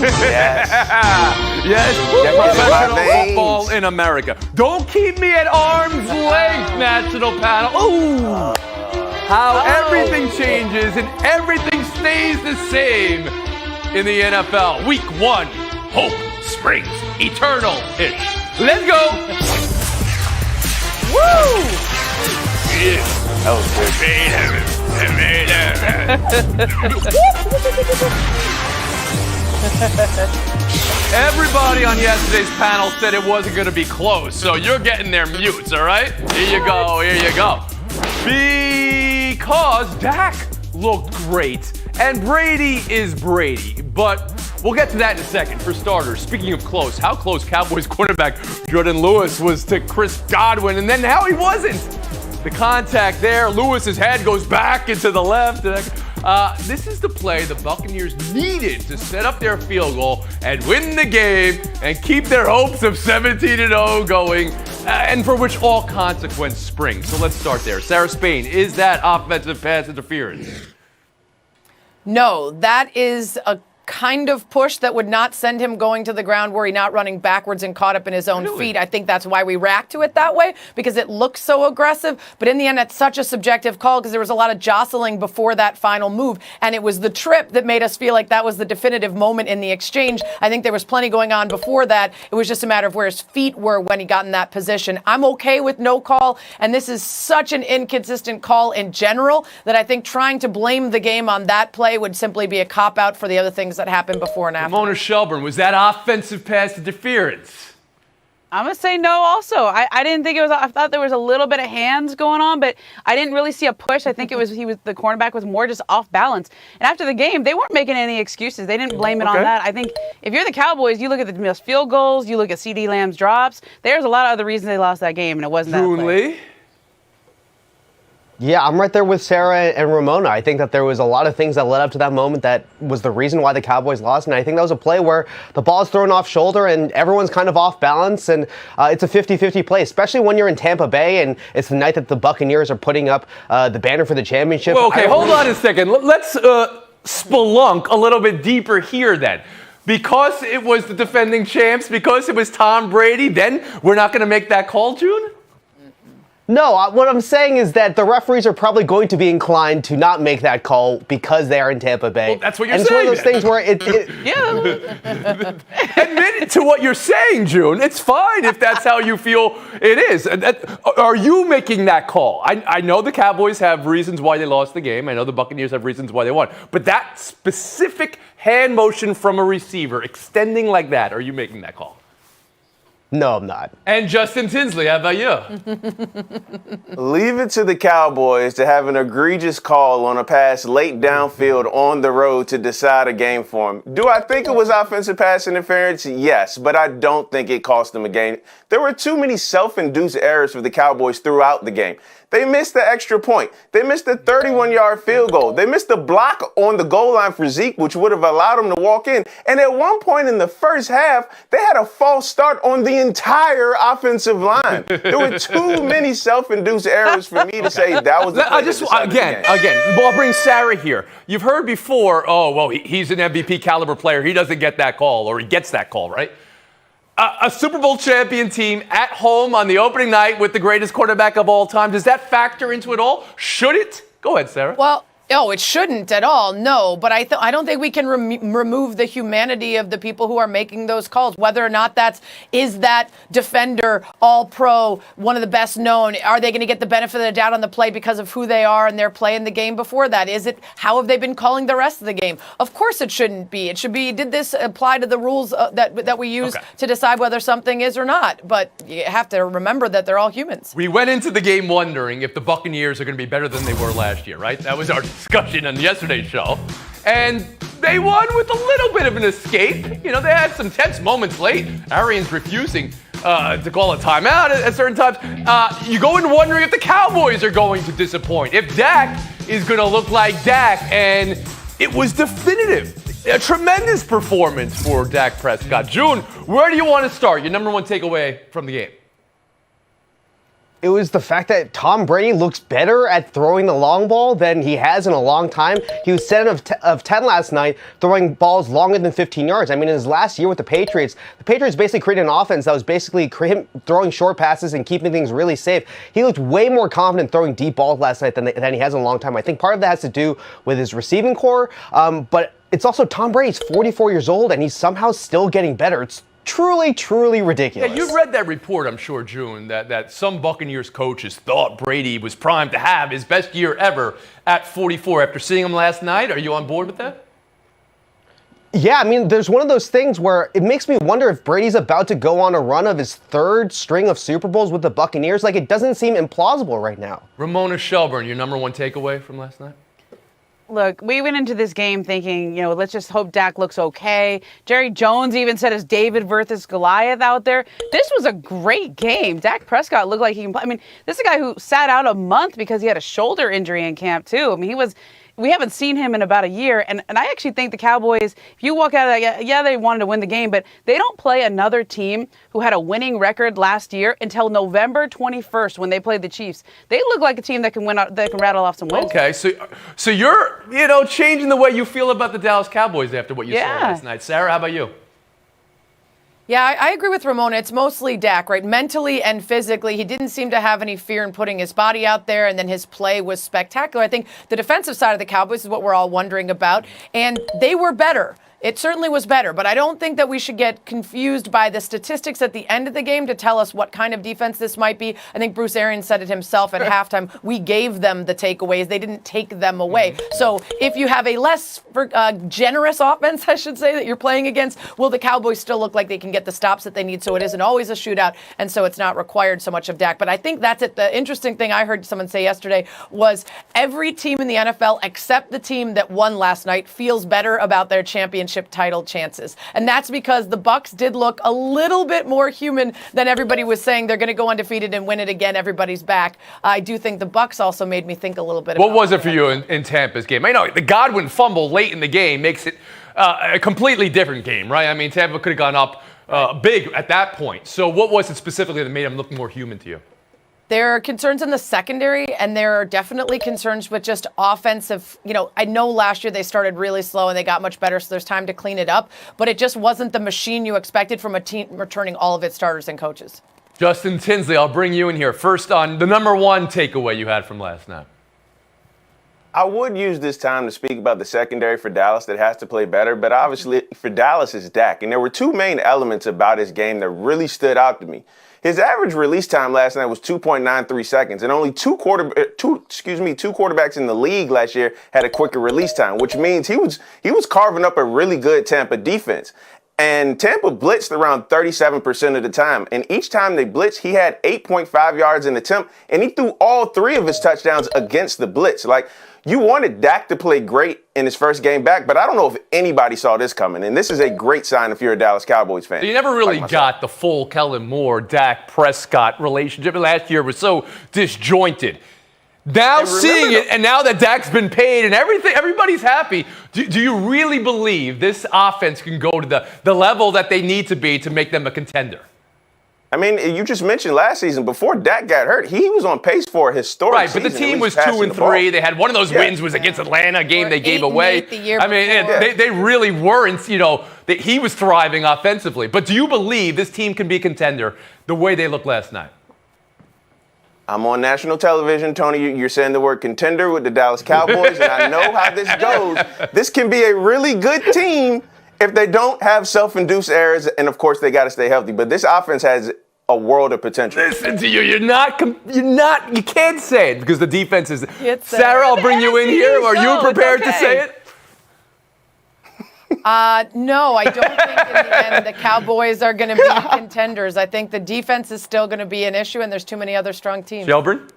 Yes. Yes. Professional football in America. Don't keep me at arm's length, national panel. Ooh. How everything changes and everything stays the same in the NFL. Week 1, hope springs eternal-ish. Let's go. Woo! Yeah. That was good. Everybody on yesterday's panel said it wasn't going to be close, so you're getting their mutes, all right? Here you go. Because Dak looked great, and Brady is Brady, but we'll get to that in a second. For starters, speaking of close, how close Cowboys quarterback Jordan Lewis was to Chris Godwin, and then how he wasn't. The contact there, Lewis's head goes back into the left. This is the play the Buccaneers needed to set up their field goal and win the game and keep their hopes of 17-0 going, and for which all consequence springs. So let's start there. Sarah Spain, is that offensive pass interference? No, that is a kind of push that would not send him going to the ground were he not running backwards and caught up in his own feet. I think that's why we react to it that way, because it looks so aggressive. But in the end, that's such a subjective call because there was a lot of jostling before that final move. And it was the trip that made us feel like that was the definitive moment in the exchange. I think there was plenty going on before that. It was just a matter of where his feet were when he got in that position. I'm okay with no call. And this is such an inconsistent call in general that I think trying to blame the game on that play would simply be a cop-out for the other things that happened before and after. Mona Shelburne, was that offensive pass interference? I'm going to say no also. I didn't think it was. I thought there was a little bit of hands going on, but I didn't really see a push. I think the cornerback was more just off balance. And after the game, they weren't making any excuses. They didn't blame it on that. I think if you're the Cowboys, you look at the missed field goals, you look at CeeDee Lamb's drops. There's a lot of other reasons they lost that game, and it wasn't that play. Lee? Yeah, I'm right there with Sarah and Ramona. I think that there was a lot of things that led up to that moment that was the reason why the Cowboys lost. And I think that was a play where the ball is thrown off shoulder and everyone's kind of off balance. And it's a 50-50 play, especially when you're in Tampa Bay and it's the night that the Buccaneers are putting up the banner for the championship. Well, okay, hold on a second. Let's spelunk a little bit deeper here then. Because it was the defending champs, because it was Tom Brady, then we're not going to make that call, June? No, what I'm saying is that the referees are probably going to be inclined to not make that call because they are in Tampa Bay. Well, that's what you're saying. And it's one of those things where Admit to what you're saying, June. It's fine if that's how you feel it is. Are you making that call? I know the Cowboys have reasons why they lost the game. I know the Buccaneers have reasons why they won. But that specific hand motion from a receiver, extending like that, are you making that call? No, I'm not. And Justin Tinsley, how about you? Leave it to the Cowboys to have an egregious call on a pass late downfield on the road to decide a game for them. Do I think it was offensive pass interference? Yes, but I don't think it cost them a game. There were too many self-induced errors for the Cowboys throughout the game. They missed the extra point. They missed the 31-yard field goal. They missed the block on the goal line for Zeke, which would have allowed them to walk in. And at one point in the first half, they had a false start on the entire offensive line. There were too many self-induced errors for me to say that was the play that decided the game. Well, I'll bring Sarah here. You've heard before, he's an MVP caliber player. He doesn't get that call, or he gets that call, right? A Super Bowl champion team at home on the opening night with the greatest quarterback of all time. Does that factor into it all? Should it? Go ahead, Sarah. Well, no, it shouldn't at all, no. But I don't think we can remove the humanity of the people who are making those calls, whether or not is that defender all-pro, one of the best known. Are they going to get the benefit of the doubt on the play because of who they are and their play in the game before that? How have they been calling the rest of the game? Of course it shouldn't be. It should be, did this apply to the rules that we use to decide whether something is or not? But you have to remember that they're all humans. We went into the game wondering if the Buccaneers are going to be better than they were last year, right? That was our discussion on yesterday's show. And they won with a little bit of an escape. You know, they had some tense moments late. Arians refusing to call a timeout at certain times. You go in wondering if the Cowboys are going to disappoint, if Dak is going to look like Dak. And it was definitive. A tremendous performance for Dak Prescott. June, where do you want to start? Your number one takeaway from the game? It was the fact that Tom Brady looks better at throwing the long ball than he has in a long time. He was 7 of 10 last night, throwing balls longer than 15 yards. I mean, in his last year with the Patriots basically created an offense that was basically him throwing short passes and keeping things really safe. He looked way more confident throwing deep balls last night than he has in a long time. I think part of that has to do with his receiving core, but it's also Tom Brady's 44 years old, and he's somehow still getting better. It's truly, truly ridiculous. Yeah, you read that report, I'm sure, June, that some Buccaneers coaches thought Brady was primed to have his best year ever at 44 after seeing him last night. Are you on board with that? Yeah, I mean, there's one of those things where it makes me wonder if Brady's about to go on a run of his third string of Super Bowls with the Buccaneers. Like, it doesn't seem implausible right now. Ramona Shelburne, your number one takeaway from last night? Look, we went into this game thinking, let's just hope Dak looks okay. Jerry Jones even said it's David versus Goliath out there. This was a great game. Dak Prescott looked like he can play. I mean, this is a guy who sat out a month because he had a shoulder injury in camp, too. I mean, we haven't seen him in about a year. And I actually think the Cowboys, if you walk out of that, yeah, they wanted to win the game, but they don't play another team who had a winning record last year until November 21st when they played the Chiefs. They look like a team that can rattle off some wins. Okay, so you're, changing the way you feel about the Dallas Cowboys after what you saw last night. Sarah, how about you? Yeah, I agree with Ramona. It's mostly Dak, right? Mentally and physically, he didn't seem to have any fear in putting his body out there, and then his play was spectacular. I think the defensive side of the Cowboys is what we're all wondering about, and they were better. It certainly was better, but I don't think that we should get confused by the statistics at the end of the game to tell us what kind of defense this might be. I think Bruce Arians said it himself at halftime. We gave them the takeaways. They didn't take them away. So if you have a less generous offense, I should say, that you're playing against, will the Cowboys still look like they can get the stops that they need? So it isn't always a shootout, and so it's not required so much of Dak. But I think that's it. The interesting thing I heard someone say yesterday was every team in the NFL except the team that won last night feels better about their championship title chances. And that's because the Bucs did look a little bit more human than everybody was saying. They're going to go undefeated and win it again. Everybody's back. I do think the Bucs also made me think a little bit about what was it for you in Tampa's game? I know the Godwin fumble late in the game makes it a completely different game, right? I mean, Tampa could have gone up big at that point. So what was it specifically that made him look more human to you? There are concerns in the secondary, and there are definitely concerns with just offensive. I know last year they started really slow and they got much better, so there's time to clean it up. But it just wasn't the machine you expected from a team returning all of its starters and coaches. Justin Tinsley, I'll bring you in here. First on the number one takeaway you had from last night. I would use this time to speak about the secondary for Dallas that has to play better, but obviously for Dallas it's Dak. And there were two main elements about his game that really stood out to me. His average release time last night was 2.93 seconds, and only two quarterbacks in the league last year had a quicker release time, which means he was carving up a really good Tampa defense. And Tampa blitzed around 37% of the time. And each time they blitzed, he had 8.5 yards in attempt, and he threw all three of his touchdowns against the blitz. Like, you wanted Dak to play great in his first game back, but I don't know if anybody saw this coming. And this is a great sign if you're a Dallas Cowboys fan. You never really got the full Kellen Moore, Dak Prescott relationship. Last year was so disjointed. Now seeing it, and now that Dak's been paid and everything, everybody's happy. Do you really believe this offense can go to the level that they need to be to make them a contender? I mean, you just mentioned last season, before Dak got hurt, he was on pace for a historic season. Right, but the team was 2-3. They had one of those wins was against Atlanta, a game they gave away. I mean, they really weren't, that he was thriving offensively. But do you believe this team can be a contender the way they looked last night? I'm on national television, Tony. You're saying the word contender with the Dallas Cowboys, and I know how this goes. This can be a really good team if they don't have self-induced errors, and of course they got to stay healthy. But this offense has a world of potential. Listen to you. You can't say it because the defense is. Sarah, I'll bring you in here. Are you prepared to say it? No, I don't think in the end the Cowboys are going to be contenders. I think the defense is still going to be an issue, and there's too many other strong teams. Shelburne?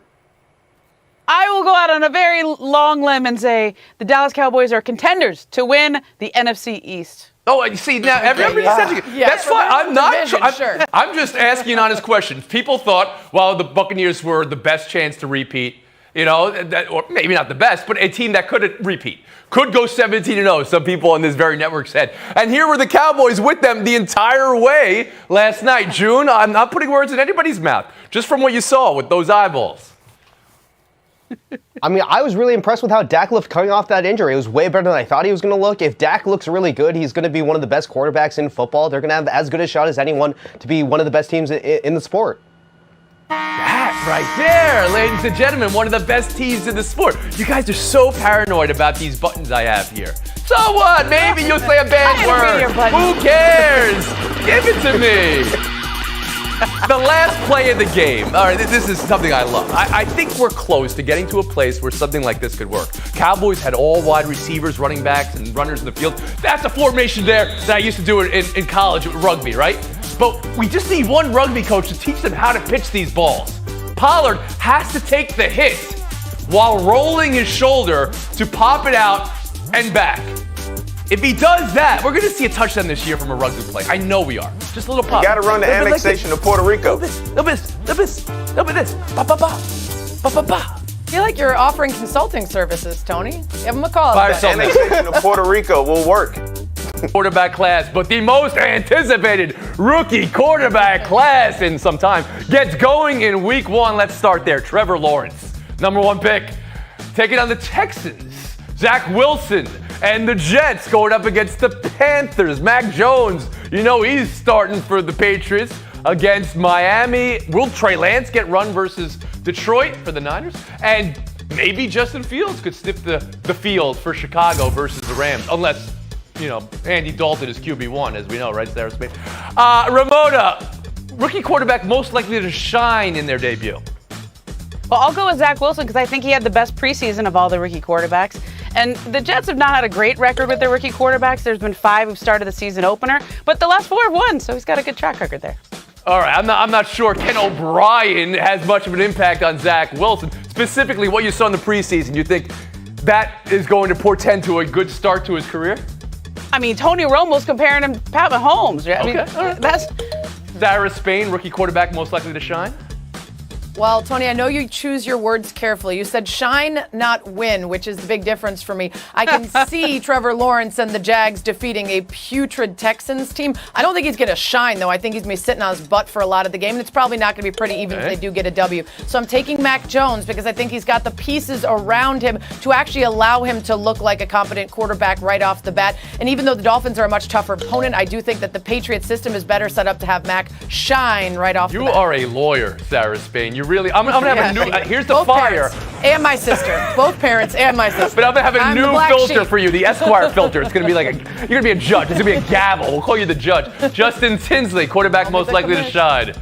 I will go out on a very long limb and say the Dallas Cowboys are contenders to win the NFC East. Oh, you see, now everybody says that's fine. I'm just asking an honest question. People thought, well, the Buccaneers were the best chance to repeat. Or maybe not the best, but a team that could repeat. Could go 17-0, some people on this very network said. And here were the Cowboys with them the entire way last night. June, I'm not putting words in anybody's mouth, just from what you saw with those eyeballs. I mean, I was really impressed with how Dak looked coming off that injury. It was way better than I thought he was going to look. If Dak looks really good, he's going to be one of the best quarterbacks in football. They're going to have as good a shot as anyone to be one of the best teams in the sport. That right there, ladies and gentlemen, one of the best teams in the sport. You guys are so paranoid about these buttons I have here. So what? Maybe you'll say a bad word. Who cares? Give it to me. The last play of the game. All right, this is something I love. I think we're close to getting to a place where something like this could work. Cowboys had all wide receivers, running backs, and runners in the field. That's a formation there that I used to do in college with rugby, right? But we just need one rugby coach to teach them how to pitch these balls. Pollard has to take the hit while rolling his shoulder to pop it out and back. If he does that, we're going to see a touchdown this year from a rugby play. I know we are. Just a little pop. You got to run the annexation of Puerto Rico. Little bit this. Ba, ba, ba. Ba, ba, ba. I feel like you're offering consulting services, Tony. Give him a call. Annexation of Puerto Rico will work. Quarterback class, but the most anticipated rookie quarterback class in some time gets going in week 1. Let's start there. Trevor Lawrence, #1 pick, taking on the Texans. Zach Wilson and the Jets going up against the Panthers. Mac Jones, he's starting for the Patriots against Miami. Will Trey Lance get run versus Detroit for the Niners? And maybe Justin Fields could sniff the field for Chicago versus the Rams, unless Andy Dalton is QB1, as we know, right, Sarah Spain? Ramona, rookie quarterback most likely to shine in their debut. Well, I'll go with Zach Wilson because I think he had the best preseason of all the rookie quarterbacks. And the Jets have not had a great record with their rookie quarterbacks. There's been 5 who've started the season opener, but the last 4 have won, so he's got a good track record there. All right, I'm not sure Ken O'Brien has much of an impact on Zach Wilson. Specifically, what you saw in the preseason, you think that is going to portend to a good start to his career? I mean, Tony Romo's comparing him to Pat Mahomes. Right? Okay. I mean, that's Sarah Spain, rookie quarterback most likely to shine? Well, Tony, I know you choose your words carefully. You said shine, not win, which is the big difference for me. I can see Trevor Lawrence and the Jags defeating a putrid Texans team. I don't think he's going to shine, though. I think he's going to be sitting on his butt for a lot of the game, and it's probably not going to be pretty even if they do get a W. So I'm taking Mac Jones because I think he's got the pieces around him to actually allow him to look like a competent quarterback right off the bat. And even though the Dolphins are a much tougher opponent, I do think that the Patriots system is better set up to have Mac shine right off the bat. You are a lawyer, Sarah Spain. You really, I'm going to have a new, here's the Both fire. Parents and my sister. Both parents and my sister. But I'm going to have a new filter sheep. for you, the Esquire filter. It's going to be like, you're going to be a judge. It's going to be a gavel. We'll call you the judge. Justin Tinsley, quarterback most likely to shine.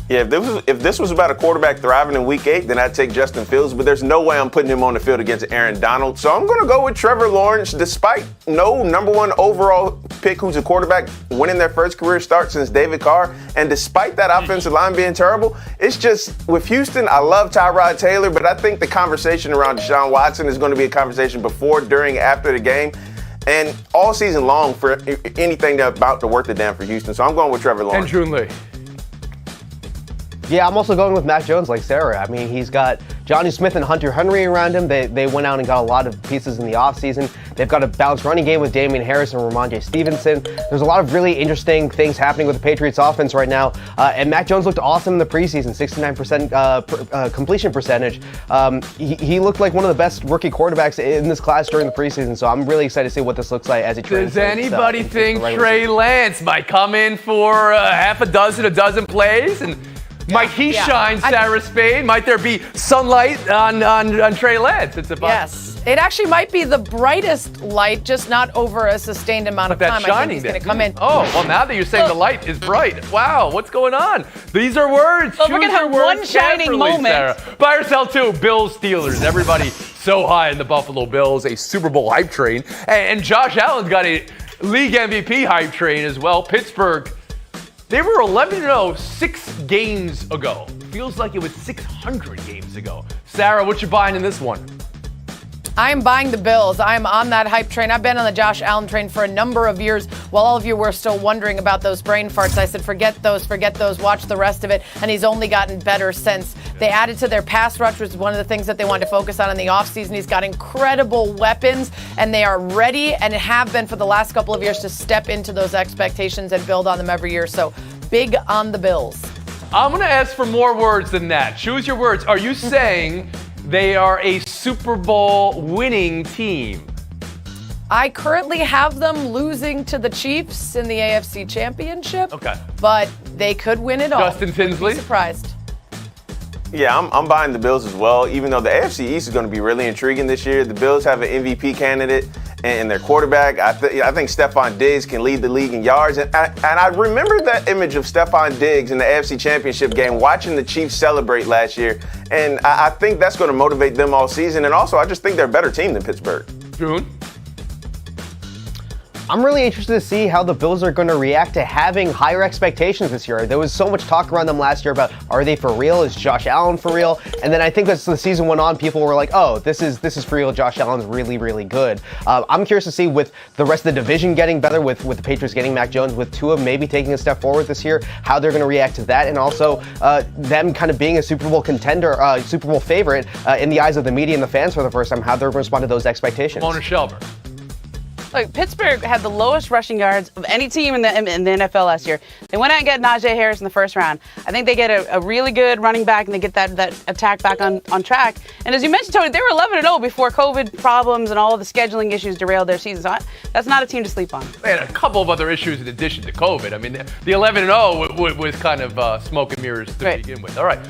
Yeah, if this was about a quarterback thriving in week 8, then I'd take Justin Fields, but there's no way I'm putting him on the field against Aaron Donald. So I'm going to go with Trevor Lawrence, despite no #1 overall pick who's a quarterback winning their first career start since David Carr. And despite that offensive line being terrible, it's just with Houston, I love Tyrod Taylor, but I think the conversation around Deshaun Watson is going to be a conversation before, during, after the game. And all season long for anything that's about to worth the damn for Houston. So I'm going with Trevor Lawrence. And June Lee. Yeah, I'm also going with Mac Jones like Sarah. I mean, he's got Johnny Smith and Hunter Henry around him. They went out and got a lot of pieces in the offseason. They've got a balanced running game with Damian Harris and Ramondre Stevenson. There's a lot of really interesting things happening with the Patriots offense right now. And Mac Jones looked awesome in the preseason, 69% completion percentage. He looked like one of the best rookie quarterbacks in this class during the preseason. So I'm really excited to see what this looks like as he translates. Does anybody think Trey Lance might come in for a dozen plays? And might he shine, Sarah Spain? Might there be sunlight on Trey Lance? Yes. It actually might be the brightest light, just not over a sustained amount of time. I think he's going to come in. Oh, well, now that you're saying the light is bright. Wow, what's going on? These are words. Well, we're going to have one shining moment. Sarah. Buy or sell two. Bills, Steelers. Everybody so high in the Buffalo Bills, a Super Bowl hype train. And Josh Allen's got a league MVP hype train as well. Pittsburgh. They were 11-0 6 games ago. Feels like it was 600 games ago. Sarah, what you buying in this one? I am buying the Bills. I am on that hype train. I've been on the Josh Allen train for a number of years while all of you were still wondering about those brain farts. I said, forget those, watch the rest of it. And he's only gotten better since. They added to their pass rush, which is one of the things that they wanted to focus on in the offseason. He's got incredible weapons, and they are ready and have been for the last couple of years to step into those expectations and build on them every year. So big on the Bills. I'm going to ask for more words than that. Choose your words. Are you saying they are a Super Bowl winning team? I currently have them losing to the Chiefs in the AFC Championship. Okay. But they could win it all. Justin Tinsley? Be surprised. Yeah, I'm buying the Bills as well, even though the AFC East is going to be really intriguing this year. The Bills have an MVP candidate and their quarterback. I think Stephon Diggs can lead the league in yards. And I remember that image of Stephon Diggs in the AFC Championship game, watching the Chiefs celebrate last year. And I think that's going to motivate them all season. And also, I just think they're a better team than Pittsburgh. June? I'm really interested to see how the Bills are going to react to having higher expectations this year. There was so much talk around them last year about, are they for real? Is Josh Allen for real? And then I think as the season went on, people were like, oh, this is for real. Josh Allen's really, really good. I'm curious to see with the rest of the division getting better, with the Patriots getting Mac Jones, with Tua maybe taking a step forward this year, how they're going to react to that, and also them kind of being a Super Bowl contender, Super Bowl favorite in the eyes of the media and the fans for the first time, how they're going to respond to those expectations. Mona Shelber. Look, Pittsburgh had the lowest rushing yards of any team in the NFL last year. They went out and get Najee Harris in the first round. I think they get a really good running back, and they get that attack back on track. And as you mentioned, Tony, they were 11-0 before COVID problems and all of the scheduling issues derailed their season. So that's not a team to sleep on. They had a couple of other issues in addition to COVID. I mean, the 11-0 was kind of smoke and mirrors to begin with. All right.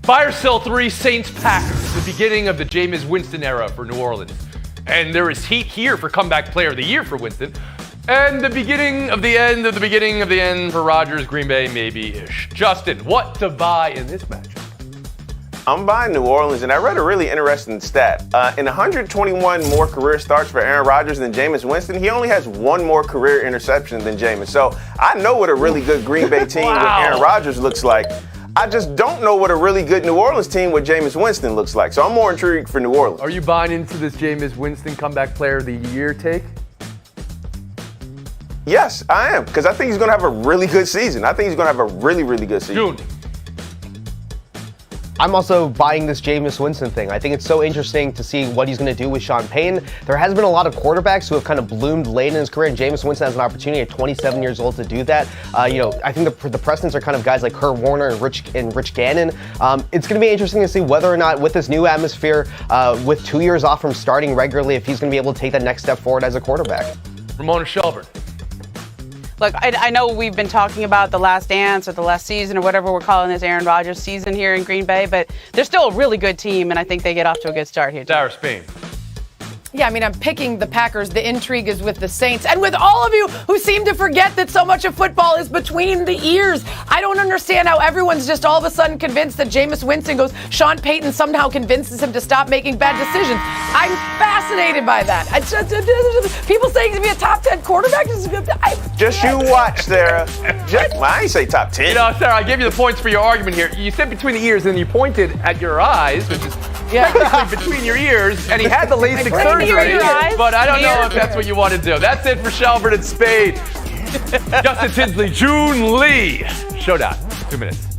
Buy or sell 3 Saints-Packers, the beginning of the Jameis Winston era for New Orleans. And there is heat here for comeback player of the year for Winston. And the beginning of the end of the beginning of the end for Rodgers, Green Bay, maybe-ish. Justin, what to buy in this matchup? I'm buying New Orleans, and I read a really interesting stat. In 121 more career starts for Aaron Rodgers than Jameis Winston, he only has 1 more career interception than Jameis. So I know what a really good Green Bay team with Aaron Rodgers looks like. I just don't know what a really good New Orleans team with Jameis Winston looks like. So I'm more intrigued for New Orleans. Are you buying into this Jameis Winston comeback player of the year take? Yes, I am, because I think he's going to have a really good season. I think he's going to have a really, really good season. June. I'm also buying this Jameis Winston thing. I think it's so interesting to see what he's going to do with Sean Payton. There has been a lot of quarterbacks who have kind of bloomed late in his career, and Jameis Winston has an opportunity at 27 years old to do that. I think the precedents are kind of guys like Kurt Warner and Rich Gannon. It's going to be interesting to see whether or not, with this new atmosphere, with 2 years off from starting regularly, if he's going to be able to take that next step forward as a quarterback. Ramona Shelburne. Look, I know we've been talking about the last dance or the last season or whatever we're calling this Aaron Rodgers season here in Green Bay, but they're still a really good team, and I think they get off to a good start here. Dara Spain. Yeah, I mean, I'm picking the Packers. The intrigue is with the Saints. And with all of you who seem to forget that so much of football is between the ears. I don't understand how everyone's just all of a sudden convinced that Jameis Winston goes, Sean Payton somehow convinces him to stop making bad decisions. I'm fascinated by that. It's just, people saying he's going to be a top 10 quarterback. Just you watch, Sarah. I ain't say top 10. You know, Sarah, I gave you the points for your argument here. You said between the ears, and then you pointed at your eyes, which is technically between your ears, and he had the LASIK surgery, but I don't know if that's what you want to do. That's it for Shelburne and Spade. Justin Tinsley, June Lee. Showdown, 2 minutes.